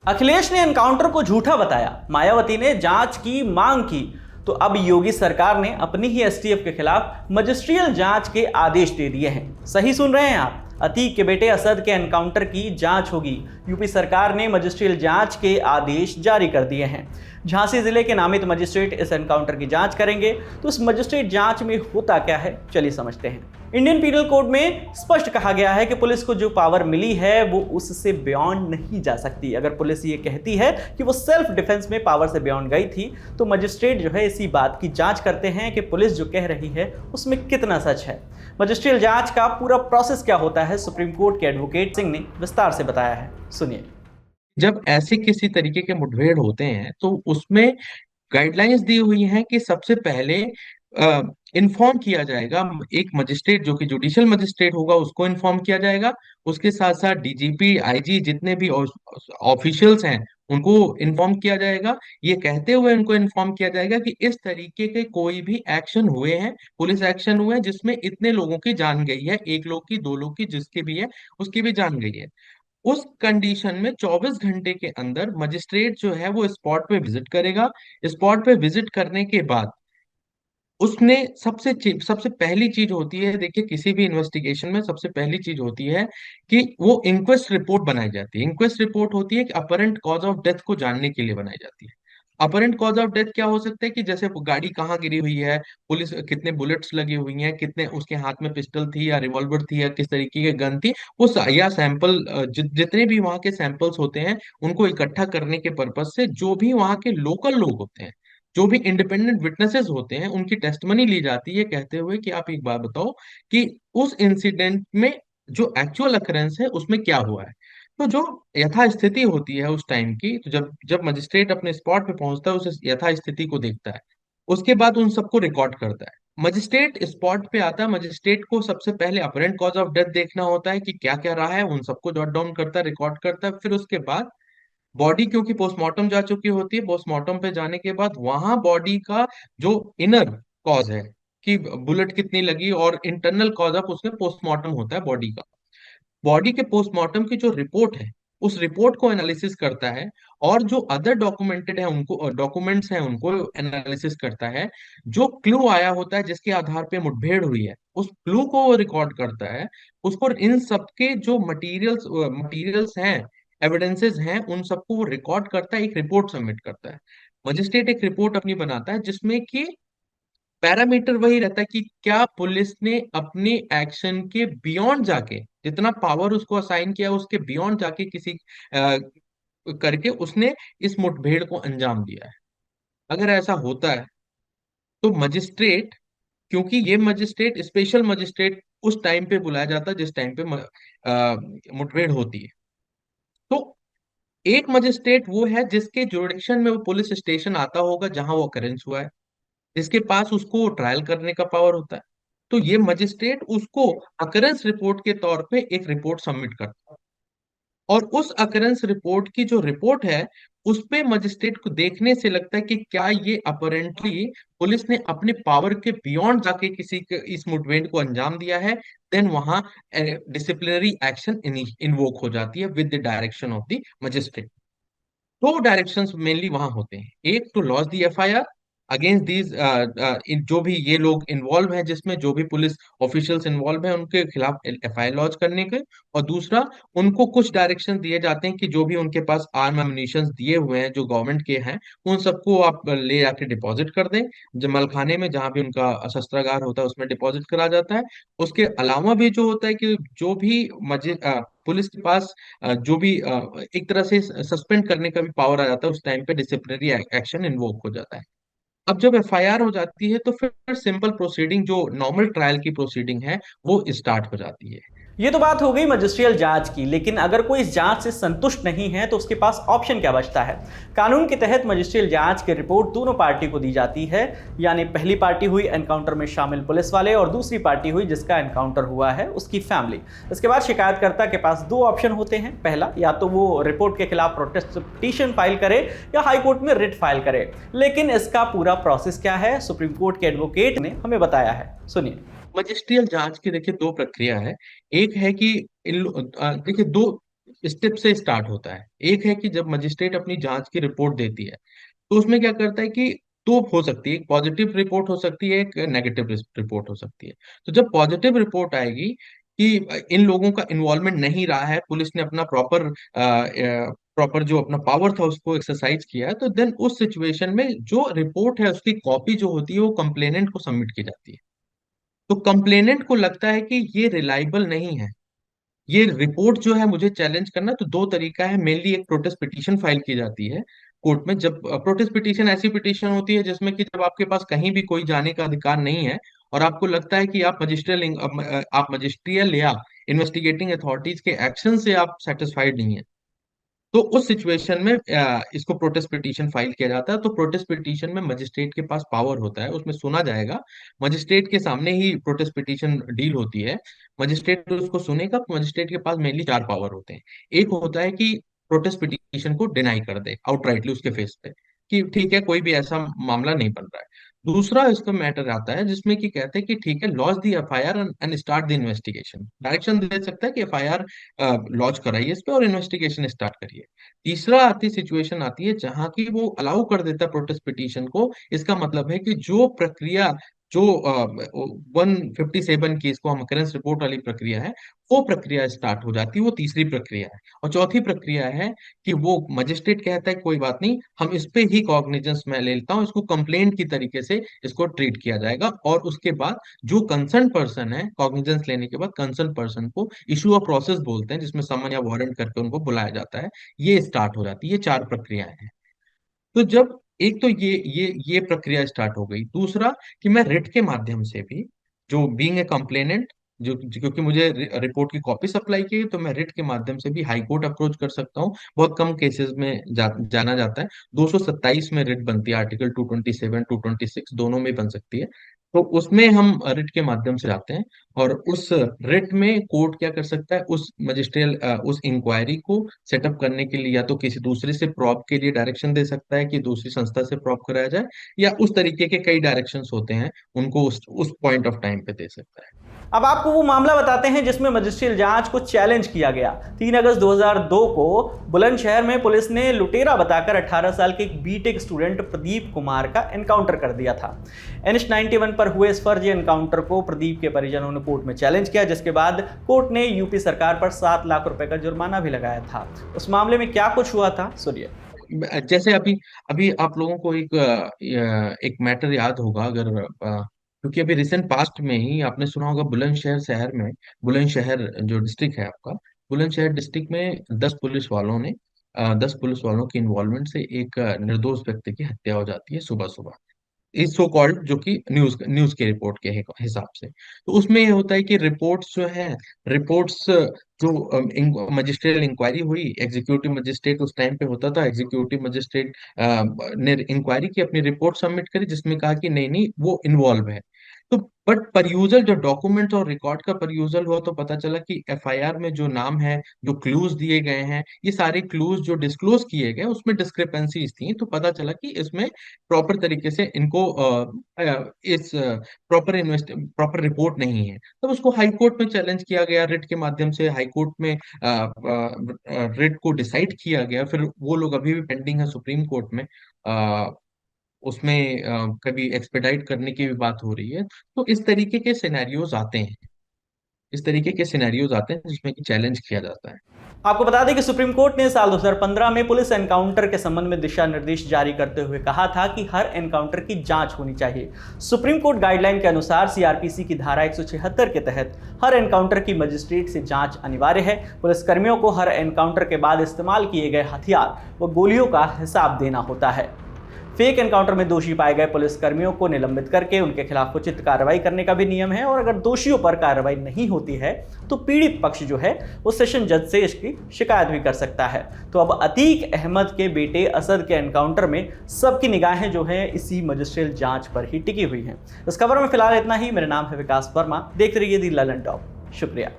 अखिलेश ने एनकाउंटर को झूठा बताया, मायावती ने जांच की मांग की, तो अब योगी सरकार ने अपनी ही एसटीएफ के खिलाफ मजिस्ट्रियल जांच के आदेश दे दिए हैं। सही सुन रहे हैं आप, अतीक के बेटे असद के एनकाउंटर की जांच होगी। यूपी सरकार ने मजिस्ट्रियल जांच के आदेश जारी कर दिए हैं। झांसी जिले के नामित मजिस्ट्रेट इस एनकाउंटर की जांच करेंगे। तो इस मजिस्ट्रेट जांच में होता क्या है, चलिए समझते हैं। इंडियन पीनल कोड में स्पष्ट कहा गया है कि पुलिस को जो पावर मिली है वो उससे बियॉन्ड नहीं जा सकती। अगर पुलिस ये कहती है कि वो सेल्फ डिफेंस में पावर से बियॉन्ड गई थी, तो मजिस्ट्रेट जो है इसी बात की जांच करते हैं कि पुलिस जो कह रही है उसमें कितना सच है। मजिस्ट्रियल जांच का पूरा प्रोसेस क्या होता है, सुप्रीम कोर्ट के एडवोकेट सिंह ने विस्तार से बताया है, सुनिए। जब ऐसे किसी तरीके के मुठभेड़ होते हैं तो उसमें गाइडलाइंस दी हुई हैं कि सबसे पहले इन्फॉर्म किया जाएगा। एक मजिस्ट्रेट जो कि जुडिशियल मजिस्ट्रेट होगा उसको इन्फॉर्म किया जाएगा। उसके साथ साथ डीजीपी, आईजी, जितने भी ऑफिशियल्स हैं उनको इन्फॉर्म किया जाएगा। ये कहते हुए उनको इन्फॉर्म किया जाएगा कि इस तरीके के कोई भी एक्शन हुए हैं, पुलिस एक्शन हुए हैं जिसमें इतने लोगों की जान गई है, एक लोग की, दो लोग की, जिसकी भी है उसकी भी जान गई है। उस कंडीशन में 24 घंटे के अंदर मजिस्ट्रेट जो है वो स्पॉट पे विजिट करेगा। स्पॉट पे विजिट करने के बाद उसने सबसे पहली चीज होती है, देखिए किसी भी इन्वेस्टिगेशन में सबसे पहली चीज होती है कि वो इंक्वेस्ट रिपोर्ट बनाई जाती है। इंक्वेस्ट रिपोर्ट होती है कि अपरेंट कॉज ऑफ डेथ को जानने के लिए बनाई जाती है। अपरेंट कॉज ऑफ डेथ क्या हो सकता है कि जैसे वो गाड़ी कहाँ गिरी हुई है, पुलिस कितने बुलेट्स लगी हुई हैं, कितने उसके हाथ में पिस्टल थी या रिवॉल्वर थी या किस तरीके की गन थी, या सैंपल, जितने भी वहां के सैंपल्स होते हैं उनको इकट्ठा करने के पर्पज से जो भी वहां के लोकल लोग होते हैं, जो भी इंडिपेंडेंट विटनेसेस होते हैं, उनकी टेस्टमनी ली जाती है कहते हुए कि आप एक बात बताओ कि उस इंसिडेंट में जो एक्चुअल अकरेंस है उसमें क्या हुआ है। तो जो यथा स्थिति होती है उस टाइम की, तो जब जब मजिस्ट्रेट अपने स्पॉट पे पहुंचता है उस यथा स्थिति को देखता है। उसके बाद उन सबको रिकॉर्ड करता है। मजिस्ट्रेट स्पॉट पे आता है। मजिस्ट्रेट को सबसे पहले अपरेंट कॉज ऑफ डेथ देखना होता है कि क्या क्या रहा है, उन सबको जॉट डाउन करता है, रिकॉर्ड करता है। फिर उसके बाद बॉडी, क्योंकि पोस्टमार्टम जा चुकी होती है, पोस्टमार्टम पे जाने के बाद वहां बॉडी का जो इनर कॉज है कि बुलेट कितनी लगी और इंटरनल कॉज ऑफ उसमें पोस्टमार्टम होता है बॉडी का। बॉडी के पोस्टमार्टम की जो रिपोर्ट है उस रिपोर्ट को एनालिसिस करता है और जो अदर डॉक्यूमेंटेड है उनको, डॉक्यूमेंट्स हैं उनको एनालिसिस करता है। जो क्लू आया होता है जिसके आधार पे मुठभेड़ हुई है उस क्लू को वो रिकॉर्ड करता है। उसको इन सबके जो मटेरियल्स मटेरियल्स हैं, एविडेंसेस हैं, उन सबको वो रिकॉर्ड करता है, एक रिपोर्ट सबमिट करता है। मजिस्ट्रेट एक रिपोर्ट अपनी बनाता है जिसमें कि पैरामीटर वही रहता है कि क्या पुलिस ने अपने एक्शन के बियॉन्ड जाके, जितना पावर उसको असाइन किया उसके बियॉन्ड जाके किसी करके उसने इस मुठभेड़ को अंजाम दिया है। अगर ऐसा होता है तो मजिस्ट्रेट, क्योंकि ये मजिस्ट्रेट स्पेशल मजिस्ट्रेट उस टाइम पे बुलाया जाता है जिस टाइम पे मुठभेड़ होती है। तो एक मजिस्ट्रेट वो है जिसके जुरिडिक्शन में वो पुलिस स्टेशन आता होगा जहां वो अकरेंस हुआ है, जिसके पास उसको ट्रायल करने का पावर होता है। तो ये मजिस्ट्रेट उसको अकरेंस रिपोर्ट के तौर पे एक रिपोर्ट सबमिट करता है। और उस अकरेंस रिपोर्ट की जो रिपोर्ट है उस पे मजिस्ट्रेट को देखने से लगता है कि क्या ये अपरेंटली पुलिस ने अपने पावर के बियॉन्ड जाके किसी के इस मुठभेड़ को अंजाम दिया है। देन वहां डिसिप्लिनरी एक्शन इन्वोक हो जाती है with the direction of the magistrate. दो डायरेक्शंस मेनली वहां होते हैं, एक to launch the FIR against these, जो भी ये लोग इन्वॉल्व हैं, जिसमें जो भी पुलिस ऑफिशियल्स इन्वॉल्व हैं उनके खिलाफ एफआईआर लॉन्च करने के। और दूसरा, उनको कुछ डायरेक्शन दिए जाते हैं कि जो भी उनके पास आर्म एम्युनिशन दिए हुए हैं जो गवर्नमेंट के हैं उन सबको आप ले जाके डिपॉजिट कर दें, जमल खाने में जहां भी उनका शस्त्रागार होता है उसमें डिपॉजिट करा जाता है। उसके अलावा भी जो होता है कि जो भी पुलिस के पास जो भी एक तरह से सस्पेंड करने का भी पावर आ जाता है, उस टाइम पे डिसिप्लिनरी एक्शन इन्वोक हो जाता है। अब जब एफआईआर हो जाती है तो फिर सिंपल प्रोसीडिंग, जो नॉर्मल ट्रायल की प्रोसीडिंग है, वो स्टार्ट हो जाती है। ये तो बात हो गई मजिस्ट्रियल जांच की, लेकिन अगर कोई इस जांच से संतुष्ट नहीं है तो उसके पास ऑप्शन क्या बचता है। कानून के तहत मजिस्ट्रियल जांच की रिपोर्ट दोनों पार्टी को दी जाती है, यानी पहली पार्टी हुई एनकाउंटर में शामिल पुलिस वाले और दूसरी पार्टी हुई जिसका एनकाउंटर हुआ है उसकी फैमिली। इसके बाद शिकायतकर्ता के पास दो ऑप्शन होते हैं। पहला, या तो वो रिपोर्ट के खिलाफ प्रोटेस्ट पिटीशन फाइल करे या हाईकोर्ट में रिट फाइल करे। लेकिन इसका पूरा प्रोसेस क्या है, सुप्रीम कोर्ट के एडवोकेट ने हमें बताया है, सुनिए। मजिस्ट्रियल जांच की देखिए दो प्रक्रिया है। एक है कि देखिए दो स्टेप से स्टार्ट होता है। एक है कि जब मजिस्ट्रेट अपनी जांच की रिपोर्ट देती है, तो उसमें क्या करता है कि दो हो सकती है, एक पॉजिटिव रिपोर्ट हो सकती है, एक नेगेटिव रिपोर्ट हो सकती है। तो जब पॉजिटिव रिपोर्ट आएगी कि इन लोगों का इन्वॉल्वमेंट नहीं रहा है, पुलिस ने अपना प्रॉपर जो अपना पावर था उसको एक्सरसाइज किया है, तो देन उस सिचुएशन में जो रिपोर्ट है उसकी कॉपी जो होती है वो कंप्लेनेंट को सबमिट की जाती है। तो कंप्लेनेंट को लगता है कि ये रिलायबल नहीं है, ये रिपोर्ट जो है मुझे चैलेंज करना, तो दो तरीका है। मेनली एक प्रोटेस्ट पिटीशन फाइल की जाती है कोर्ट में। जब प्रोटेस्ट पिटीशन ऐसी पिटीशन होती है जिसमें कि जब आपके पास कहीं भी कोई जाने का अधिकार नहीं है और आपको लगता है कि आप मजिस्ट्रियल या इन्वेस्टिगेटिंग अथॉरिटीज के एक्शन से आप सेटिस्फाइड नहीं है, तो उस सिचुएशन में इसको प्रोटेस्ट पिटीशन फाइल किया जाता है। तो प्रोटेस्ट पिटीशन में मजिस्ट्रेट के पास पावर होता है, उसमें सुना जाएगा। मजिस्ट्रेट के सामने ही प्रोटेस्ट पिटीशन डील होती है, मजिस्ट्रेट उसको सुनेगा। मजिस्ट्रेट के पास मेनली चार पावर होते हैं। एक होता है कि प्रोटेस्ट पिटीशन को डिनाई कर दे आउटराइटली उसके फेस पे, कि ठीक है कोई भी ऐसा मामला नहीं बन रहा है। दूसरा इसका मैटर आता है जिसमें कि कहते हैं कि ठीक है, launch the FIR and start the investigation. Direction दे सकता है कि एफआईआर लॉन्च कराइए इस पे और इन्वेस्टिगेशन स्टार्ट करिए। तीसरा आती सिचुएशन आती है जहां की वो अलाउ कर देता है प्रोटेस्ट पिटीशन को। इसका मतलब है कि जो प्रक्रिया जो 157 की इसको हम अकरेंस रिपोर्ट वाली प्रक्रिया है, वो प्रक्रिया स्टार्ट हो जाती है। वो तीसरी प्रक्रिया है। और चौथी प्रक्रिया है कि वो मजिस्ट्रेट कहता है कोई बात नहीं, हम इस पे ही कॉग्निजेंस में ले लेता हूँ, इसको कंप्लेंट की तरीके से इसको ट्रीट किया जाएगा। और उसके बाद जो कंसर्न पर्सन है, कॉग्निजेंस लेने के बाद कंसर्न पर्सन को इशू ऑफ प्रोसेस बोलते हैं, जिसमें समन या वारंट करके उनको बुलाया जाता है। ये स्टार्ट हो जाती है। ये चार प्रक्रियाएं हैं। तो जब एक तो ये प्रक्रिया स्टार्ट हो गई, दूसरा कि मैं रिट के माध्यम से भी, जो बीइंग ए कंप्लेनेंट, जो क्योंकि मुझे रिपोर्ट की कॉपी सप्लाई की, तो मैं रिट के माध्यम से भी हाई कोर्ट अप्रोच कर सकता हूँ। बहुत कम केसेस में जाना जाता है। 227 में रिट बनती है, आर्टिकल 227 226 दोनों में बन सकती है। तो उसमें हम रिट के माध्यम से जाते हैं और उस रिट में कोर्ट क्या कर सकता है, उस मजिस्ट्रियल उस इंक्वायरी को सेटअप करने के लिए या तो किसी दूसरे से प्रॉब के लिए डायरेक्शन दे सकता है कि दूसरी संस्था से प्रॉब कराया जाए, या उस तरीके के कई डायरेक्शंस होते हैं, उनको उस पॉइंट ऑफ टाइम पे दे सकता है। अब आपको वो मामला बताते हैं जिसमें मजिस्ट्रियल जांच को चैलेंज किया गया। 3 अगस्त 2002 को बुलंदशहर में पुलिस ने लुटेरा बताकर 18 साल के एक बीटेक स्टूडेंट प्रदीप कुमार का एनकाउंटर कर दिया था। NH 91 पर हुए इस फर्जी एनकाउंटर को प्रदीप के परिजनों ने कोर्ट में चैलेंज किया, जिसके बाद कोर्ट ने यूपी सरकार पर 7 लाख रुपए का जुर्माना भी लगाया था। उस मामले में क्या कुछ हुआ था, सुनिए। जैसे अभी अभी आप लोगों को एक मैटर याद होगा, अगर क्योंकि अभी रिसेंट पास्ट में ही आपने सुना होगा, बुलंदशहर शहर में, बुलंदशहर जो डिस्ट्रिक्ट है आपका, बुलंदशहर डिस्ट्रिक्ट में 10 पुलिस वालों की इन्वॉल्वमेंट से एक निर्दोष व्यक्ति की हत्या हो जाती है सुबह सुबह, इस सो कॉल्ड, जो कि न्यूज के रिपोर्ट के हिसाब से। तो उसमें ये होता है कि रिपोर्ट्स जो है, रिपोर्ट्स जो मजिस्ट्रियल इंक्वायरी हुई, एग्जीक्यूटिव मजिस्ट्रेट उस टाइम पे होता था, एग्जीक्यूटिव मजिस्ट्रेट ने इंक्वायरी की, अपनी रिपोर्ट सबमिट करी, जिसमें कहा कि नहीं नहीं वो इन्वॉल्व है। तो बट परयूजल जो डॉक्यूमेंट्स और रिकॉर्ड का परयूजल हुआ, तो पता चला कि एफआईआर में जो नाम है, जो क्लूज दिए गए हैं, ये सारे क्लूज जो डिस्क्लोज किए गए उसमें डिस्क्रिपेंसीज थी। तो पता चला कि इसमें प्रॉपर तरीके से इनको इस प्रॉपर रिपोर्ट नहीं है। तब उसको हाई कोर्ट में चैलेंज किया गया, रिट के माध्यम से हाई कोर्ट में रिट को डिसाइड किया गया। फिर वो लोग अभी भी पेंडिंग है सुप्रीम कोर्ट में, उसमें कभी एक्सपेडाइट करने की भी बात हो रही है। तो इस तरीके के सिनेरियोज आते हैं, इस तरीके के सिनेरियोज आते हैं जिसमें कि चैलेंज किया जाता है। आपको बता दें कि सुप्रीम कोर्ट ने साल 2015 में पुलिस एनकाउंटर के संबंध में दिशा निर्देश जारी करते हुए कहा था कि हर एनकाउंटर की जांच होनी चाहिए। सुप्रीम कोर्ट गाइडलाइन के अनुसार सीआरपीसी की धारा 176 के तहत हर एनकाउंटर की मजिस्ट्रेट से जांच अनिवार्य है। पुलिसकर्मियों को हर एनकाउंटर के बाद इस्तेमाल किए गए हथियार व गोलियों का हिसाब देना होता है। फेक एनकाउंटर में दोषी पाए गए पुलिसकर्मियों को निलंबित करके उनके खिलाफ उचित कार्रवाई करने का भी नियम है, और अगर दोषियों पर कार्रवाई नहीं होती है तो पीड़ित पक्ष जो है वो सेशन जज से इसकी शिकायत भी कर सकता है। तो अब अतीक अहमद के बेटे असद के एनकाउंटर में सबकी निगाहें जो है इसी मजिस्ट्रियल जांच पर ही टिकी हुई हैं। इस खबर में फिलहाल इतना ही। मेरा नाम है विकास वर्मा। देखते रहिए दी ललन टॉप। शुक्रिया।